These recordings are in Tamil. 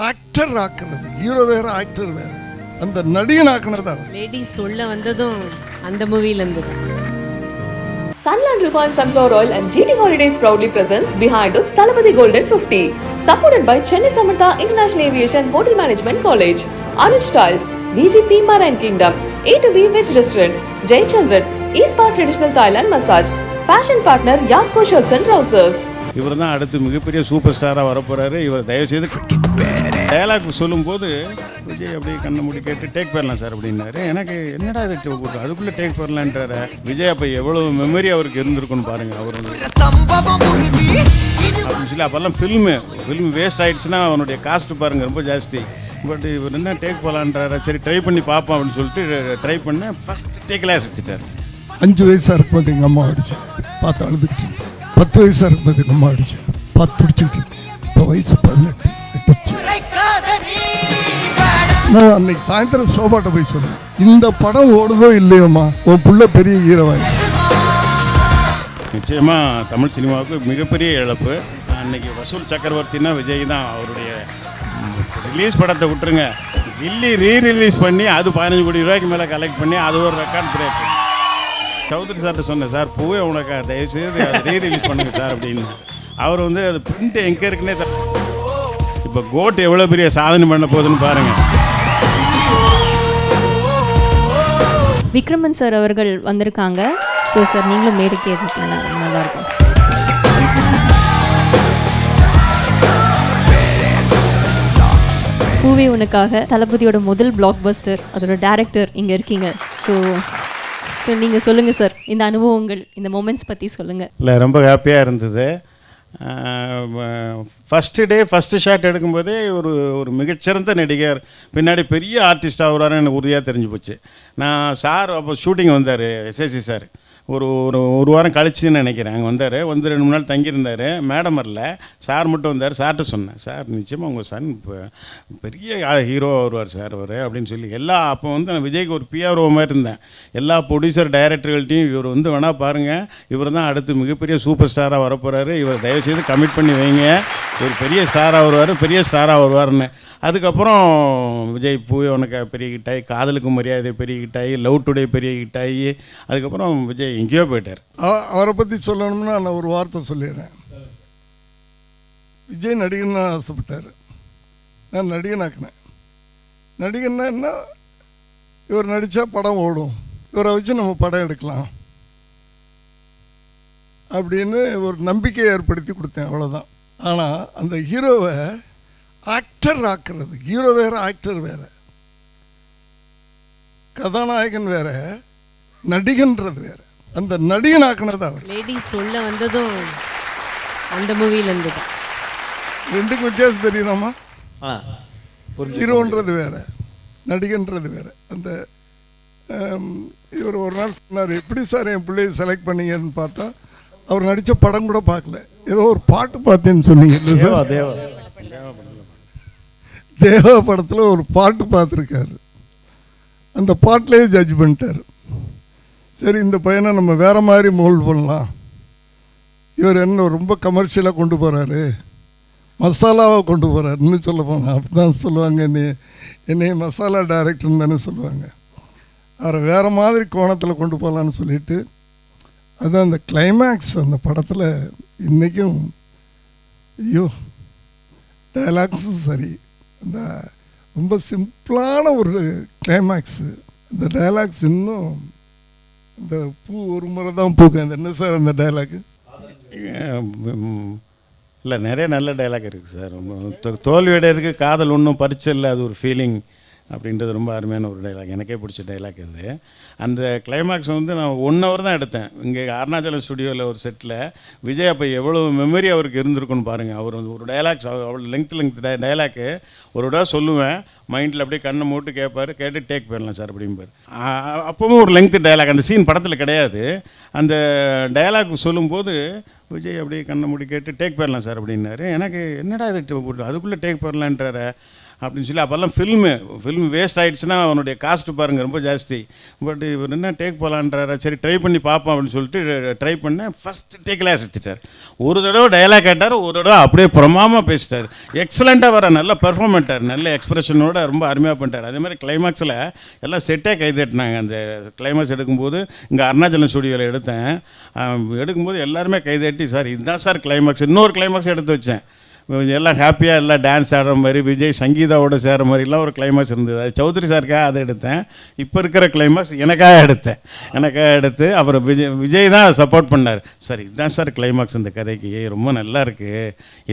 ஆக்டர் ஆக்குறது ஹீரோ வேற ஆக்டர் வேற அந்த நடிகன் ஆக்குனது அவர் லேடிஸ் சொல்ல வந்ததும் அந்த மூவில இருந்து Sunland Refined Sunflower Oil and GT Holidays proudly presents Behind Us Thalapathy Golden 50, supported by Chennai Samartha International Aviation Hotel Management College, Anuj Tiles, VGP Marine Kingdom, A2B Veg Restaurant, Jay Chandran, E-Spa Traditional Thailand Massage, Fashion Partner Yasko Shirts and Trousers. இவர் தான் அடுத்து மிகப்பெரிய சூப்பர் ஸ்டாராக வரப்போகிறாரு. இவர் தயவுசெய்து டயலாக் சொல்லும்போது விஜய் அப்படியே கண்ணை மூடி கேட்டு டேக் பண்ணலாம் சார் அப்படின்னாரு. எனக்கு என்னடா இது அதுக்குள்ளே டேக் பண்ணலான்றாரு. விஜய் அப்போ எவ்வளோ மெமரி அவருக்கு இருந்திருக்குன்னு பாருங்கள். அவர் அப்படின்னு சொல்லி அப்போல்லாம் ஃபில்ம் வேஸ்ட் ஆகிடுச்சுன்னா அவனுடைய காஸ்ட்டு பாருங்கள் ரொம்ப ஜாஸ்தி. பட் இவர் என்ன டேக் போகலான்றாரு. சரி ட்ரை பண்ணி பார்ப்போம் அப்படின்னு சொல்லிட்டு ட்ரை பண்ணேன். First tackle செஞ்சுட்டார். 5 வயசாக இருக்கும்போது எங்கள் அம்மா அடிச்சு பார்த்து அழுதுட்டு 10 வயசாக இருக்கும்போது எங்கள் அம்மா அடிச்சு பார்த்து துடிச்சுக்கிட்டு இருக்கேன். இப்போ வயசு 18 எட்டுச்சு. நான் அன்னைக்கு சாயந்தரம் சோபாட்ட போய் சொன்னேன், இந்த படம் ஓடுதோ இல்லையோம்மா உன் புள்ள பெரிய ஹீரோவாய். நிச்சயமாக தமிழ் சினிமாவுக்கு மிகப்பெரிய இழப்பு. அன்னைக்கு வசூல் சக்கரவர்த்தினா விஜய் தான். அவருடைய ரிலீஸ் படத்தை விட்டுருங்க, கில்லி ரீரிலீஸ் பண்ணி அது 15 கோடி ரூபாய்க்கு மேலே கலெக்ட் பண்ணி அது ஒரு ரெக்கார்ட் பிரேக். சௌத்ரி சார்கிட்ட சொன்னேன், சார் பூவே உனக்கு தயவுசெய்து அதை ரீரிலீஸ் பண்ணுங்க சார் அப்படின்னு. அவர் வந்து அது பிரிண்ட் எங்கே இருக்குன்னே இப்போ கோட் எவ்வளோ பெரிய சாதனை பண்ண போகுதுன்னு பாருங்கள். விக்ரமன் சார் அவர்கள் வந்திருக்காங்க. ஸோ சார் நீங்களும் மேடைக்கு ஏற்றுக்கலாம், நல்லாயிருக்கும். பூவே உனக்காக தளபதியோட முதல் பிளாக் பஸ்டர், அதோட டைரக்டர் இங்கே இருக்கீங்க. ஸோ நீங்கள் சொல்லுங்கள் சார், இந்த அனுபவங்கள், இந்த மொமெண்ட்ஸ் பற்றி சொல்லுங்கள். இல்லை, ரொம்ப ஹாப்பியாக இருந்தது. ஃபஸ்ட்டு டே ஃபஸ்ட்டு ஷாட் எடுக்கும்போதே ஒரு மிகச்சிறந்த நடிகர் பின்னாடி பெரிய ஆர்டிஸ்ட் ஆகுறாருன்னு எனக்கு உறுதியாக தெரிஞ்சு போச்சு. நான் சார் அப்போ ஷூட்டிங் வந்தார், எஸ்எஸ்சி சார் ஒரு வாரம் கழிச்சுன்னு நினைக்கிறேன். அங்கே வந்தார், வந்து 2 3 நாள் தங்கியிருந்தார். மேடம் வரல, சார் மட்டும் வந்தார். சார்கிட்ட சொன்னேன், சார் நிச்சயமாக உங்கள் சன் இப்போ பெரிய ஹீரோவாக வருவார் சார் அவர் அப்படின்னு சொல்லி. அப்போ வந்து நான் விஜய்க்கு ஒரு பிஆர்ஓ மாதிரி இருந்தேன். எல்லா ப்ரொடியூசர் டைரக்டர்கள்ட்டையும் இவர் வந்து வேணால் பாருங்கள், இவர் தான் அடுத்து மிகப்பெரிய சூப்பர் ஸ்டாராக வரப்போகிறாரு, இவர் தயவுசெய்து கமிட் பண்ணி வைங்க, இவர் பெரிய ஸ்டாராக வருவார், பெரிய ஸ்டாராக வருவார்னு. அதுக்கப்புறம் விஜய் பூவே உனக்கு பெரிய ஹிட்டாகி, காதலுக்கு மரியாதை பெரிய ஹிட்டாகி, லவ் டுடே பெரிய ஹிட்டாகி, அதுக்கப்புறம் விஜய் எங்கேயோ போயிட்டார். அவரை பற்றி சொல்லணும்னா நான் ஒரு வார்த்தை சொல்லிடுறேன். விஜய் நடிகன் ஆசைப்பட்டார், நான் நடிகனாக்குனேன். நடிகன்னா என்ன, இவர் நடித்தா படம் ஓடும், இவரை வச்சு நம்ம படம் எடுக்கலாம் அப்படின்னு ஒரு நம்பிக்கையை ஏற்படுத்தி கொடுத்தேன், அவ்வளோதான். ஆனால் அந்த ஹீரோவை ஆக்டர் ஆக்குறது ஹீரோ வேற ஆக்டர் வேற, கதாநாயகன் வேற நடிகன்றது வேற. அந்த நடிகன் ஆக்குனது அவர். லேடிஸ் சொல்ல வந்ததும் அந்த மூவில இருந்து தான். ரெண்டுக்கும் வித்தியாசம் தெரியுதாம்மா? ஹீரோன்றது வேற, நடிகன்றது வேற. அந்த இவர் ஒரு நாள் சொன்னார், எப்படி சார் என் பிள்ளையை செலக்ட் பண்ணீங்கன்னு பார்த்தா அவர் நடித்த படம் கூட பார்க்கல, ஏதோ ஒரு பாட்டு பார்த்தேன்னு சொன்னீங்க இல்லை சார்? தேவா படத்தில் ஒரு பாட்டு பார்த்துருக்காரு, அந்த பாட்டிலேயே ஜட்ஜ் பண்ணிட்டார். சரி, இந்த பையனை நம்ம வேறு மாதிரி மோல்ட் பண்ணலாம், இவர் என்ன ரொம்ப கமர்ஷியலாக கொண்டு போகிறாரு, மசாலாவை கொண்டு போகிறாருன்னு சொல்ல போனால் அப்படி தான் சொல்லுவாங்க. என்னைய மசாலா டைரக்டர்னு தானே சொல்லுவாங்க. அவரை வேறு மாதிரி கோணத்தில் கொண்டு போகலான்னு சொல்லிட்டு, அதுதான் அந்த கிளைமேக்ஸ் அந்த படத்தில் இன்றைக்கும். ஐயோ, டைலாக்ஸும் சரி, அந்த ரொம்ப சிம்பிளான ஒரு கிளைமேக்ஸு. இந்த டைலாக்ஸ் இன்னும் இந்த பூ ஒரு முறை தான் பூக்கும். அந்த என்ன சார் அந்த டைலாக்கு? இல்லை, நிறைய நல்ல டைலாக் இருக்குது சார். தோல்வியடைறதுக்கு காதல் ஒன்றும் பரிச்சை இல்லை, அது ஒரு ஃபீலிங் அப்படின்றது ரொம்ப அருமையான ஒரு டைலாக், எனக்கே பிடிச்ச டைலாக் இது. அந்த கிளைமேக்ஸ் வந்து நான் 1 hour தான் எடுத்தேன் இங்கே அருணாச்சலம் ஸ்டுடியோவில் ஒரு செட்டில். விஜய் அப்போ எவ்வளோ மெமரி அவருக்கு இருந்திருக்குன்னு பாருங்கள். அவர் வந்து ஒரு டைலாக்ஸ் அவ்வளோ லெங்க் டைலாக்கு ஒரு விட சொல்லுவேன், மைண்டில் அப்படியே கண்ணை மூட்டு கேட்பார், கேட்டு டேக் பண்ணலாம் சார் அப்படிம்பார். அப்போவும் ஒரு லெங்க் டைலாக், அந்த சீன் படத்தில் கிடையாது. அந்த டைலாக் சொல்லும்போது விஜய் அப்படியே கண்ணை மூடி கேட்டு டேக் பண்ணலாம் சார் அப்படின்னாரு. எனக்கு என்னடா இது அதுக்குள்ளே டேக் பண்ணலான்றாரு. அப்படின்னு சொல்லி அப்போல்லாம் ஃபில்ம் வேஸ்ட் ஆகிடுச்சுன்னா அவனுடைய காஸ்ட்டு பாருங்கள் ரொம்ப ஜாஸ்தி. பட் இவர் என்ன டேக் போகலான்றாரு, சரி ட்ரை பண்ணி பார்ப்போம் அப்படின்னு சொல்லிட்டு ட்ரை பண்ணேன். ஃபஸ்ட்டு டேக்கில் அசத்திட்டார். ஒரு தடவை டயலாக் கேட்டார், ஒரு தடவை அப்படியே பிரமாமாக பேசிட்டார். எக்ஸலண்ட்டாக வர நல்ல பெர்ஃபார்ம் பண்ணிட்டார், நல்ல எக்ஸ்பிரஷனோட ரொம்ப அருமையாக பண்ணிட்டார். அதே மாதிரி கிளைமாக்ஸில் எல்லாம் செட்டே கைதட்டினாங்க. அந்த கிளைமாக்ஸ் எடுக்கும்போது இங்கே அருணாச்சலம் ஸ்டுடியோவில் எடுக்கும்போது எல்லாருமே கைதட்டி, சார் இதுதான் சார் கிளைமாக்ஸ். இன்னொரு கிளைமாக்ஸ் எடுத்து வச்சேன், எல்லாம் ஹாப்பியாக எல்லாம் டான்ஸ் ஆடுற மாதிரி விஜய் சங்கீதாவோட சேர மாதிரிலாம் ஒரு கிளைமாக்ஸ் இருந்தது. அது சௌத்ரி சாருக்காக அதை எடுத்தேன். இப்போ இருக்கிற கிளைமாக்ஸ் எனக்காக எடுத்து அப்புறம் விஜய் தான் சப்போர்ட் பண்ணார். சார் இதுதான் சார் கிளைமாக்ஸ் இந்த கதைக்கு, ரொம்ப நல்லா இருக்குது,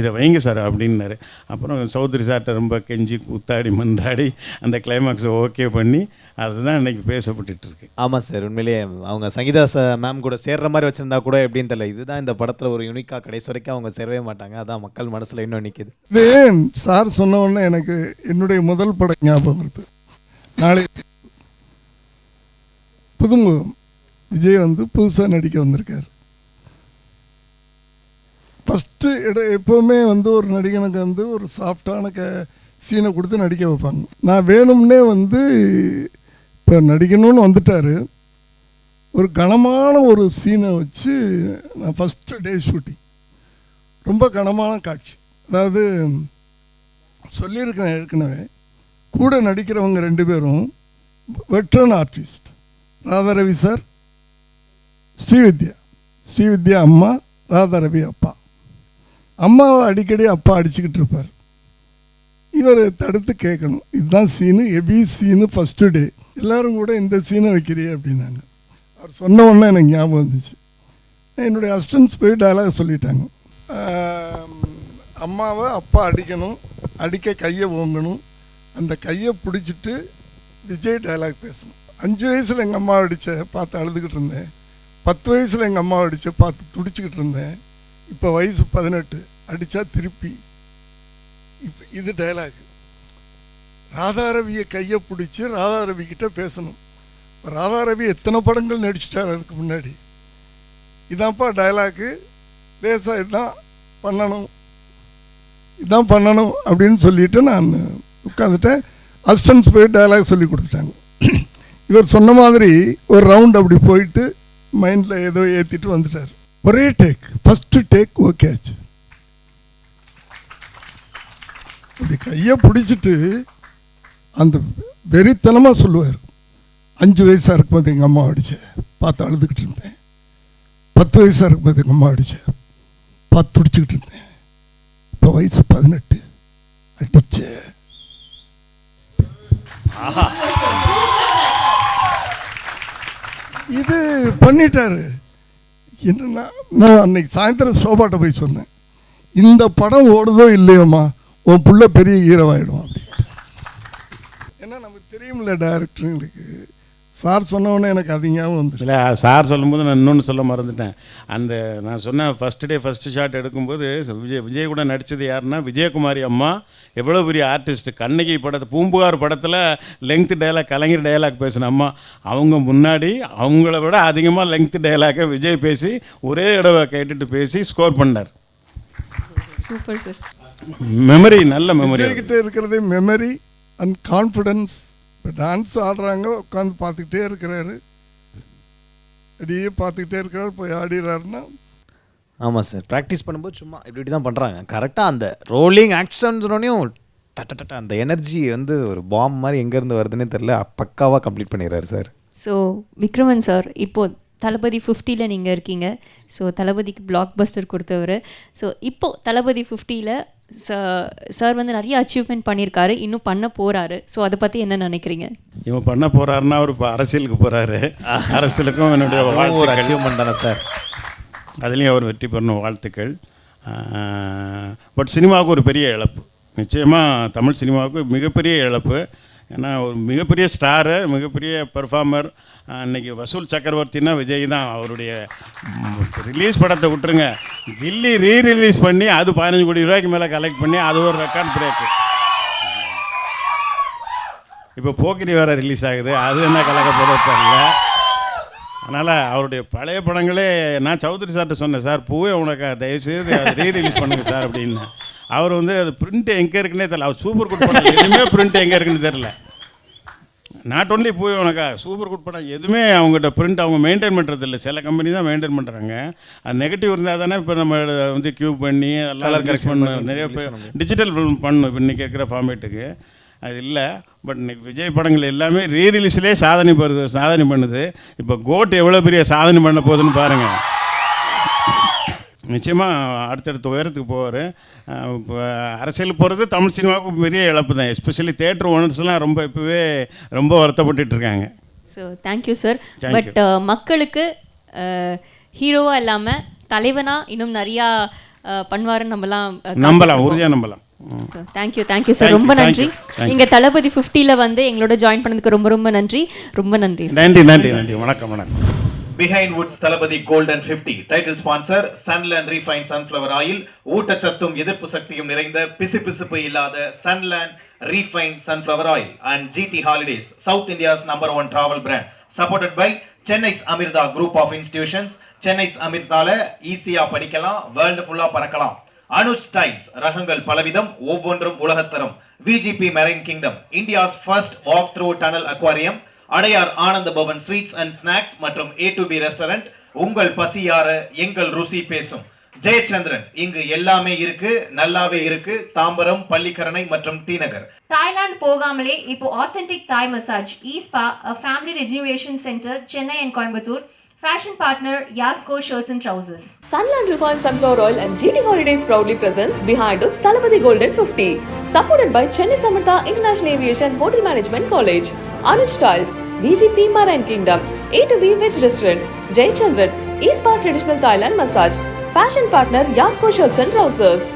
இதை வைங்க சார் அப்படின்னாரு. அப்புறம் சௌத்ரி சார்கிட்ட ரொம்ப கெஞ்சி கூத்தாடி மன்றாடி அந்த கிளைமாக்ஸை ஓகே பண்ணி அதுதான் இன்றைக்கி பேசப்பட்டுருக்கு. ஆமாம் சார், உண்மையிலேயே அவங்க சங்கீதா மேம் கூட சேர்ற மாதிரி வச்சுருந்தா கூட எப்படின்னு தெரியல, இதுதான் இந்த படத்தில் ஒரு யூனிக்காக கடைசி வரைக்கும் அவங்க சேரவே மாட்டாங்க. அதான் மக்கள் மனசில் இன்னும் நிற்கிது. இது சார் சொன்ன உடனே எனக்கு என்னுடைய முதல் படம் ஞாபகம் வருது. நாளை புதுமுகம் விஜய் புதுசாக நடிக்க வந்திருக்கார். ஃபஸ்ட்டு எப்போவுமே ஒரு நடிகனுக்கு ஒரு சாஃப்டான சீனை கொடுத்து நடிக்க வைப்பாங்க. நான் வேணும்னே இப்போ நடிக்கணும்னு வந்துட்டார். ஒரு கனமான ஒரு சீனை வச்சு நான் ஃபஸ்ட்டு டே ஷூட்டிங், ரொம்ப கனமான காட்சி. அதாவது சொல்லியிருக்கேன் ஏற்கனவே, கூட நடிக்கிறவங்க 2 பேரும் veteran artist. Radharavi sir, Srividya அம்மா, ராதாரவி அப்பா. அம்மாவை அடிக்கடி அப்பா அடிச்சுக்கிட்டு இருப்பார். இவர் தடுத்து கேட்கணும், இதுதான் scene, heavy scene, first day, எல்லோரும் கூட இந்த சீனை வைக்கிறியே அப்படின்னாங்க. அவர் சொன்ன உடனே எனக்கு ஞாபகம் வந்துச்சு. என்னுடைய அசிஸ்டன்ஸ் போய் டயலாக் சொல்லிட்டாங்க, அம்மாவை அப்பா அடிக்கணும், அடிக்க கையை ஓங்கணும், அந்த கையை பிடிச்சிட்டு விஜய் டயலாக் பேசணும். 5 வயசில் எங்கள் அம்மாவை அடித்த பார்த்து அழுதுகிட்டு இருந்தேன், 10 வயசில் எங்கள் அம்மாவை அடித்த பார்த்து துடிச்சிக்கிட்டு இருந்தேன், இப்போ வயசு 18, அடித்தா திருப்பி. இப்போ இது டயலாக். ராதாரவியை கையை பிடிச்சி ராதாரவிக்கிட்ட பேசணும். ராதாரவி எத்தனை படங்கள் நடிச்சிட்டார் அதுக்கு முன்னாடி. இதான்ப்பா டயலாக்கு, லேசாக இதான் பண்ணணும் அப்படின்னு சொல்லிவிட்டு நான் உட்காந்துட்டேன். அசிஸ்டன்ஸ் போய் டயலாக் சொல்லி கொடுத்துட்டாங்க. இவர் சொன்ன மாதிரி ஒரு ரவுண்ட் அப்படி போயிட்டு மைண்டில் ஏதோ ஏற்றிட்டு வந்துட்டார். ஒரே டேக், ஃபஸ்ட்டு டேக் ஓகே ஆச்சு. அப்படி கையை பிடிச்சிட்டு அந்த வெறித்தனமாக சொல்லுவார், 5 வயசாக இருக்கும்போது எங்கள் அம்மா அடித்தேன் பார்த்து அழுதுகிட்டு இருந்தேன், 10 வயசாக இருக்கும்போது எங்கள் அம்மா அடித்தேன் பார்த்து துடிச்சிக்கிட்டு இருந்தேன், இப்போ வயசு 18 அடித்தேன். இது பண்ணிட்டாரு. என்னன்னா, நான் அன்னைக்கு சாயந்தரம் சோபாட்ட போய் சொன்னேன், இந்த படம் ஓடுதோ இல்லையோம்மா உன் புள்ள பெரிய ஹீரோவாயிடும் அப்படின்ட்டு. ஏன்னா நமக்கு தெரியுமில்ல டைரக்டருங்களுக்கு. சார் சொன்னோடனே எனக்கு அது ஞாபகம் வந்துச்சு. இல்லை, சார் சொல்லும்போது நான் இன்னொன்று சொல்ல மறந்துட்டேன். அந்த நான் சொன்னேன் ஃபஸ்ட்டு ஷாட் எடுக்கும்போது விஜய் கூட நடித்தது யாருன்னா விஜயகுமாரி அம்மா. எவ்வளோ பெரிய ஆர்டிஸ்ட். கண்ணகி பூம்புகார் படத்தில் லெங்க்த் டயலாக், கலைஞர் டயலாக் பேசின அம்மா. அவங்க முன்னாடி அவங்கள விட அதிகமாக லெங்க்த் டயலாக்கை விஜய் பேசி ஒரே தடவை கேட்டுட்டு பேசி ஸ்கோர் பண்ணார். Super sir. மெமரி, நல்ல மெமரி கிட்டே இருக்கிறதே மெமரி அண்ட் கான்ஃபிடென்ஸ். இப்போ டான்ஸ் ஆடுறாங்க, உட்காந்து பார்த்துக்கிட்டே இருக்கிறாரு, அப்படியே பார்த்துக்கிட்டே இருக்கிறாரு, போய் ஆடிடுறாருன்னா. ஆமாம் சார், ப்ராக்டிஸ் பண்ணும்போது சும்மா இப்படி தான் பண்ணுறாங்க. கரெக்டாக அந்த ரோலிங் ஆக்ஷன் சொன்னோடனையும் டட்ட அந்த எனர்ஜி ஒரு பாம் மாதிரி எங்கேருந்து வருதுன்னே தெரில, பக்காவாக கம்ப்ளீட் பண்ணிடுறாரு சார். ஸோ விக்ரமன் சார், இப்போது தளபதி 50ல் நீங்கள் இருக்கீங்க. ஸோ தளபதிக்கு பிளாக் பஸ்டர் கொடுத்தவர். ஸோ இப்போது தளபதி 50ல் சார் நிறைய அச்சீவ்மெண்ட் பண்ணியிருக்காரு, இன்னும் பண்ண போகிறாரு. ஸோ அதை பற்றி என்ன நினைக்கிறீங்க? இவன் பண்ண போகிறாருன்னா அவர் இப்போ அரசியலுக்கு போகிறாரு. அரசியலுக்கும் என்னுடைய ஒரு அச்சீவ்மெண்ட் தானே சார், அதுலேயும் அவர் வெற்றி பெறணும், வாழ்த்துக்கள். பட் சினிமாவுக்கு ஒரு பெரிய இழப்பு, நிச்சயமாக தமிழ் சினிமாவுக்கு மிகப்பெரிய இழப்பு. ஏன்னா ஒரு மிகப்பெரிய ஸ்டாரு, மிகப்பெரிய பெர்ஃபார்மர். அன்றைக்கி வசூல் சக்கரவர்த்தின்னா விஜய் தான். அவருடைய ரிலீஸ் படத்தை விட்டுருங்க, கில்லி ரீரிலீஸ் பண்ணி அது 15 கோடி ரூபாய்க்கு மேலே கலெக்ட் பண்ணி அது ஒரு ரெக்கார்ட் பிரேக்கு. இப்போ போக்கிரி வேறு ரிலீஸ் ஆகுது, அது என்ன கலக்க போதோ தெரியல. அதனால் அவருடைய பழைய படங்களே நான் சௌத்ரி சார்கிட்ட சொன்னேன், சார் பூவே உனக்கு தயவுசெய்து அதை ரீரிலீஸ் பண்ணுங்கள் சார் அப்படின்னு. அவர் வந்து அது பிரிண்ட் எங்கே இருக்குன்னே தெரியல. அவர் சூப்பர் குட் படம் எதுவுமே பிரிண்ட் எங்கே இருக்குன்னு தெரில. நாட் ஒன்லி போய் உனக்கா சூப்பர் குட் படம் எதுவுமே அவங்ககிட்ட பிரிண்ட் அவங்க மெயின்டைன் பண்ணுறது இல்லை. சில கம்பெனி தான் மெயின்டைன் பண்ணுறாங்க. அது நெகட்டிவ் இருந்தால் தானே இப்போ நம்ம வந்து கியூப் பண்ணி எல்லாம் கரெக்ட் பண்ண நிறைய பேர் டிஜிட்டல் ஃபிலிம் பண்ணணும் இப்போ இன்றைக்கி இருக்கிற ஃபார்மேட்டுக்கு. அது இல்லை. பட் இன்னைக்கு விஜய் படங்கள் எல்லாமே ரீரிலீஸ்லேயே சாதனை பண்ணுது. இப்போ கோட் எவ்வளோ பெரிய சாதனை பண்ண போகுதுன்னு பாருங்கள். நிச்சயமாக அடுத்தடுத்த உயரத்துக்கு போவார். இப்போ அரசியல் போகிறது தமிழ் சினிமாவுக்கு பெரிய இழப்பு தான். எஸ்பெஷலி தேட்டர் ஓனர்ஸ்லாம் ரொம்ப இப்போவே ரொம்ப வருத்தப்பட்டு இருக்காங்க. So thank you sir. பட் மக்களுக்கு ஹீரோவாக இல்லாமல் தலைவனாக இன்னும் நிறையா பண்ணுவாருன்னு நம்பலாம், உறுதியாக நம்பலாம். So thank you sir. ரொம்ப நன்றி. நீங்கள் தளபதி 50ல் வந்து எங்களோட ஜாயின் பண்ணதுக்கு ரொம்ப நன்றி. நன்றி. வணக்கம். Behind Woods Thalapathy Golden 50 title sponsor Sunland Refined Sunflower Oil ஊட்டச்சத்தும் எதிர்ப்பு சக்தியும் நிறைந்த பிசுபிசுப்பு இல்லாத Sunland Refined Sunflower Oil and GT Holidays South India's #1 travel brand supported by Chennai's Amirtha Group of Institutions. Chennai's Amirthaல ஈஸியா படிக்கலாம், வேர்ல்டு ஃபுல்லா பறக்கலாம். அனுஜ் ஸ்டைல்ஸ் ரகங்கள் பலவிதம், ஒவ்வொன்றும் உலகத்தரம். VGP Marine Kingdom India's first walk through tunnel aquarium. Adyar Ananda Pawan sweets and snacks மற்றும் A2B ரெஸ்டாரண்ட். உங்கள் பசியார எங்கள் ருசி பேசும். ஜெயச்சந்திரன் இங்கு எல்லாமே இருக்கு, நல்லாவே இருக்கு. தாம்பரம், பள்ளிக்கரணை மற்றும் டி நகர். தாய்லாந்து போகாமலே இப்போ authentic Thai massage spa, a family rejuvenation center, Chennai and Coimbatore. Fashion partner Yasko Shirts and Trousers. Sunland Refined Sunflower Oil and GT Holidays proudly presents Behind Woods Thalapathy Golden 50. Supported by Chennai Samartha International Aviation Hotel Management College. Anuj Styles, VGP Marine Kingdom, A2B Veg Restaurant, Jay Chandran, East Park Traditional Thailand Massage. Fashion partner Yasko Shirts and Trousers.